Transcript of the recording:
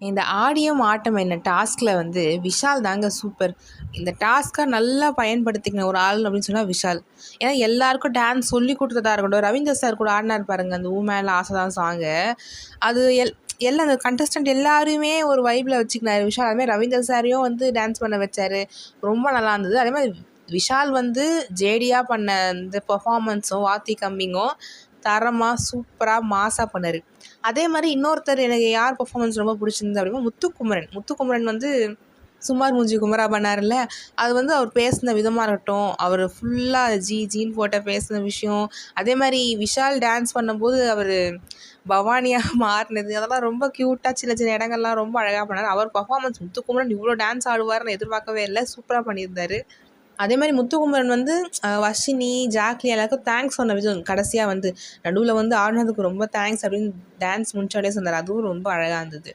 இந்த ஆடியம் ஆட்டம் என்ன டாஸ்கில் வந்து விஷால் தாங்க சூப்பர். இந்த டாஸ்க்கை நல்லா பயன்படுத்திக்கின ஒரு ஆள் அப்படின்னு சொன்னால் விஷால். ஏன்னா எல்லாருக்கும் டான்ஸ் சொல்லி கொடுத்ததா இருக்கட்டும், ரவீந்தர் சார் கூட ஆடினார் பாருங்க அந்த ஊ மேலே ஆசை தான் சாங்கு. அது எல்லாம் அந்த கண்டஸ்டன்ட் எல்லாருமே ஒரு வைப்பில் வச்சுக்கினாரு விஷால். அதுமாதிரி ரவீந்தர் சாரையும் வந்து டான்ஸ் பண்ண வச்சார். ரொம்ப நல்லா இருந்தது. அதே மாதிரி விஷால் வந்து ஜேடியாக பண்ண இந்த பெர்ஃபார்மன்ஸும் வாத்தி கம்மிங்கும் தரமாக சூப்பராக மாஸாக பண்ணார். அதே மாதிரி இன்னொருத்தர் எனக்கு யார் பெர்ஃபார்மன்ஸ் ரொம்ப பிடிச்சிருந்தது அப்படின்னா முத்துக்குமரன் வந்து சுமார் மூஞ்சி குமரா பண்ணார்ல. அது வந்து அவர் பேசின விதமாக இருக்கட்டும், அவர் ஃபுல்லாக ஜீன்னு போட்ட பேசின விஷயம், அதே மாதிரி விஷால் டான்ஸ் பண்ணும்போது அவர் பவானியாக மாறினது, அதெல்லாம் ரொம்ப க்யூட்டாக சின்ன சின்ன இடங்கள்லாம் ரொம்ப அழகாக பண்ணார். அவர் பெர்ஃபார்மன்ஸ் முத்துக்குமரன் இவ்வளோ டான்ஸ் ஆடுவார்னு எதிர்பார்க்கவே இல்லை. சூப்பராக பண்ணியிருந்தார். அதே மாதிரி முத்துக்குமரன் வந்து வர்ஷினி, ஜாக்லி எல்லாருக்கும் தேங்க்ஸ் சொன்ன விதம் கடைசியாக வந்து நடுவில் வந்து ஆடினதுக்கு ரொம்ப தேங்க்ஸ் அப்படின்னு டான்ஸ் முடிச்சோடனே சொன்னார். அதுவும் ரொம்ப அழகாக இருந்தது.